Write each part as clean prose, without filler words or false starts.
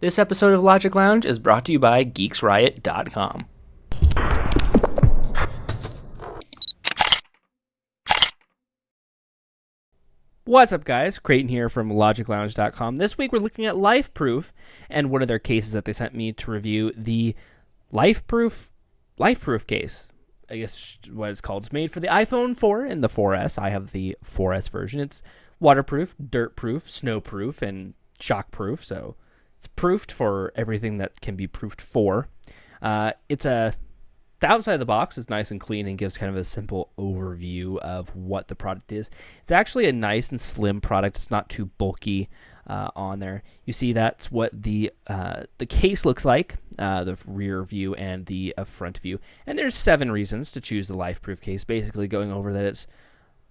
This episode of Logic Lounge is brought to you by geeksriot.com. What's up, guys? Creighton here from logiclounge.com. This week we're looking at LifeProof and one of their cases that they sent me to review, the LifeProof case. I guess what it's called. It's made for the iPhone 4 and the 4S. I have the 4S version. It's waterproof, dirtproof, snowproof, and shockproof, so it's proofed for everything that can be proofed for. The outside of the box is nice and clean and gives kind of a simple overview of what the product is. It's actually a nice and slim product. It's not too bulky on there. You see that's what the case looks like, the rear view and the front view. And there's 7 reasons to choose the LifeProof case, basically going over that it's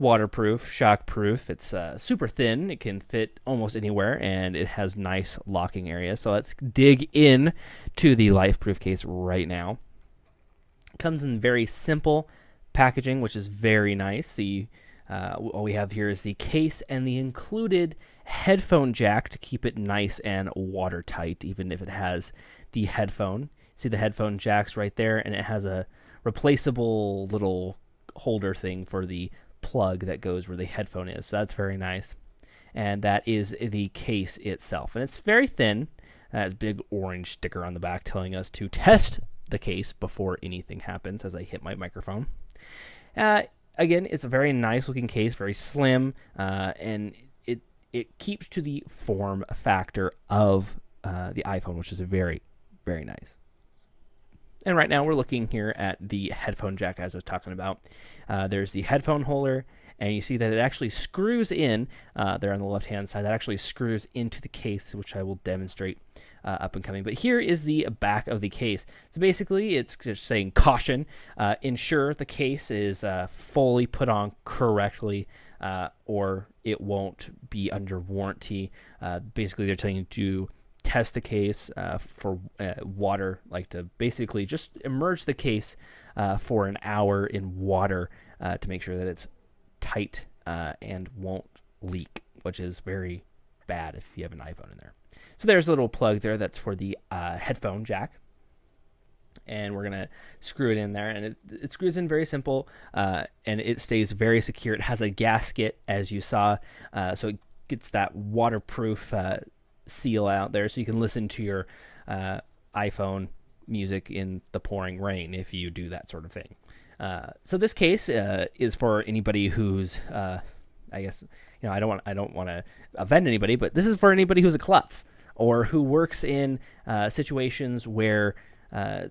waterproof, shockproof, it's super thin, it can fit almost anywhere, and it has nice locking areas. So let's dig in to the LifeProof case right now. It comes in very simple packaging, which is very nice. All we have here is the case and the included headphone jack to keep it nice and watertight, even if it has the headphone. See the headphone jacks right there, and it has a replaceable little holder thing for the plug that goes where the headphone is. So that's very nice. And that is the case itself. And it's very thin. It has a big orange sticker on the back telling us to test the case before anything happens as I hit my microphone. Again, it's a very nice looking case, very slim, and it keeps to the form factor of the iPhone, which is very, very nice. And right now we're looking here at the headphone jack as I was talking about. There's the headphone holder, and you see that it actually screws in there on the left-hand side. That actually screws into the case, which I will demonstrate up and coming. But here is the back of the case. So basically, it's just saying caution. Ensure the case is fully put on correctly, or it won't be under warranty. Basically, they're telling you to test the case for water, like to basically just immerse the case for an hour in water to make sure that it's tight and won't leak, which is very bad if you have an iPhone in there. So there's a little plug there that's for the headphone jack, and we're gonna screw it in there, and it screws in very simple, and it stays very secure. It has a gasket, as you saw, so it gets that waterproof seal out there, so you can listen to your iPhone music in the pouring rain if you do that sort of thing. So this case is for anybody who's, I guess, I don't want to offend anybody, but this is for anybody who's a klutz or who works in situations where a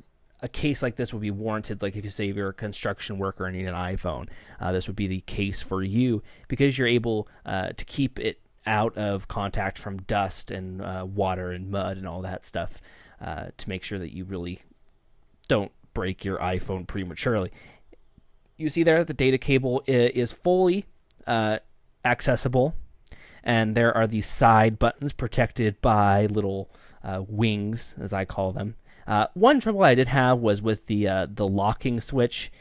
case like this would be warranted. Like if you say you're a construction worker and you need an iPhone, this would be the case for you because you're able to keep it out of contact from dust and water and mud and all that stuff to make sure that you really don't break your iPhone prematurely. You see there the data cable is fully accessible, and there are these side buttons protected by little wings, as I call them. One trouble I did have was with the locking switch.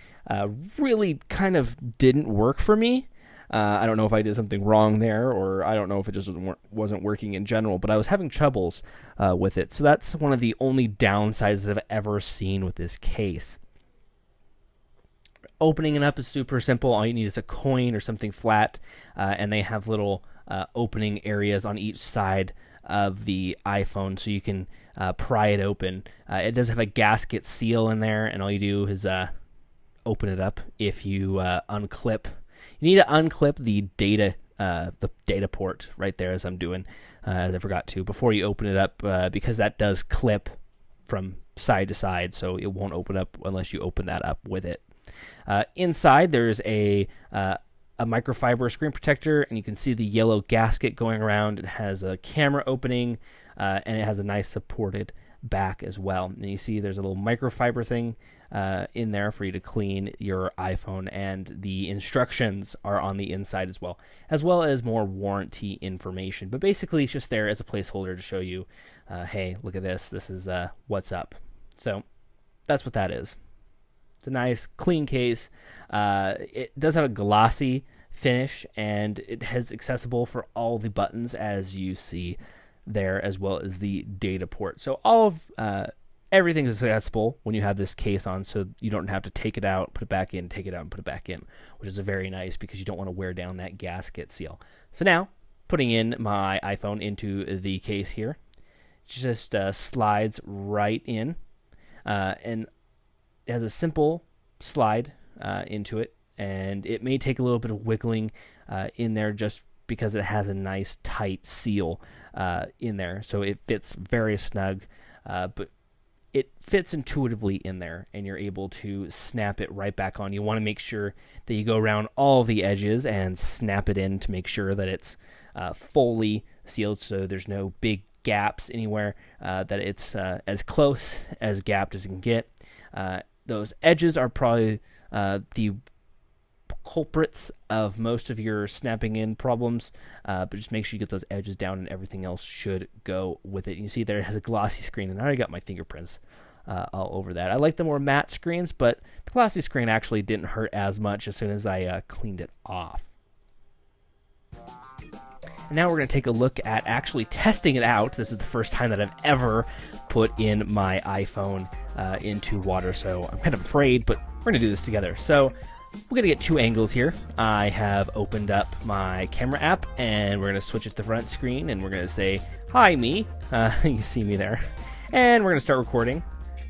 Really kind of didn't work for me. I don't know if I did something wrong there, or I don't know if it just wasn't working in general, but I was having troubles with it. So that's one of the only downsides that I've ever seen with this case. Opening it up is super simple. All you need is a coin or something flat, and they have little opening areas on each side of the iPhone, so you can pry it open. It does have a gasket seal in there, and all you do is open it up. If you unclip, you need to unclip the data port right there, as I'm doing, as I forgot to, before you open it up, because that does clip from side to side, so it won't open up unless you open that up with it. Inside, there's a microfiber screen protector, and you can see the yellow gasket going around. It has a camera opening, and it has a nice supported back as well. And you see there's a little microfiber thing in there for you to clean your iPhone, and the instructions are on the inside as well as more warranty information. But basically, it's just there as a placeholder to show you, hey, look at this. This is what's up. So that's what that is. It's a nice, clean case. It does have a glossy finish, and it has accessible for all the buttons, as you see there, as well as the data port. So all of everything is accessible when you have this case on, so you don't have to take it out, put it back in, take it out, and put it back in, which is very nice because you don't want to wear down that gasket seal. So now, putting in my iPhone into the case here, just slides right in, and it has a simple slide into it, and it may take a little bit of wiggling in there just because it has a nice tight seal in there, so it fits very snug, but it fits intuitively in there, and you're able to snap it right back on. You want to make sure that you go around all the edges and snap it in to make sure that it's fully sealed, so there's no big gaps anywhere, that it's as close as gapped as it can get. Those edges are probably the culprits of most of your snapping in problems, but just make sure you get those edges down, and everything else should go with it. You see there it has a glossy screen, and I already got my fingerprints all over that. I like the more matte screens, but the glossy screen actually didn't hurt as much as soon as I cleaned it off. And now we're going to take a look at actually testing it out. This is the first time that I've ever put in my iPhone into water, so I'm kind of afraid, but we're going to do this together. So we're going to get two angles here. I have opened up my camera app, and we're going to switch it to the front screen, and we're going to say, "Hi, me." You see me there. And we're going to start recording,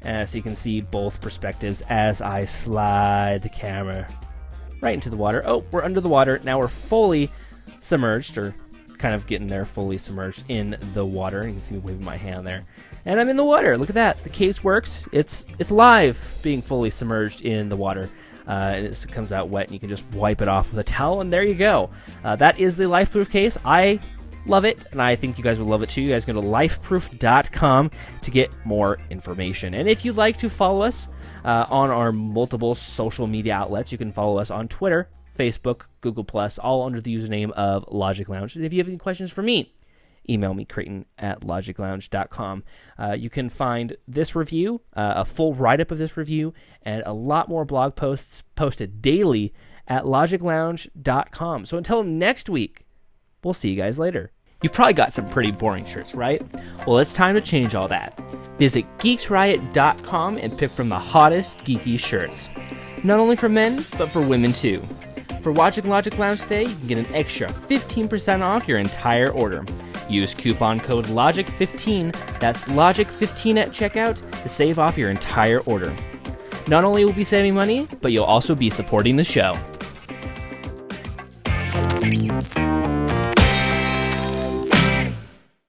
so you can see both perspectives as I slide the camera right into the water. Oh, we're under the water. Now we're fully submerged, or kind of getting there, fully submerged in the water. You can see me waving my hand there. And I'm in the water. Look at that. The case works. It's live being fully submerged in the water. And it comes out wet, and you can just wipe it off with a towel, and there you go. That is the LifeProof case. I love it, and I think you guys will love it too. You guys go to lifeproof.com to get more information. And if you'd like to follow us on our multiple social media outlets, you can follow us on Twitter, Facebook, Google+, all under the username of Logic Lounge. And if you have any questions for me, email me, Creighton@logiclounge.com. You can find this review, a full write-up of this review, and a lot more blog posts posted daily at logiclounge.com. So until next week, we'll see you guys later. You've probably got some pretty boring shirts, right? Well, it's time to change all that. Visit geeksriot.com and pick from the hottest geeky shirts. Not only for men, but for women too. For watching Logic Lounge today, you can get an extra 15% off your entire order. Use coupon code LOGIC15, that's LOGIC15 at checkout, to save off your entire order. Not only will you be saving money, but you'll also be supporting the show.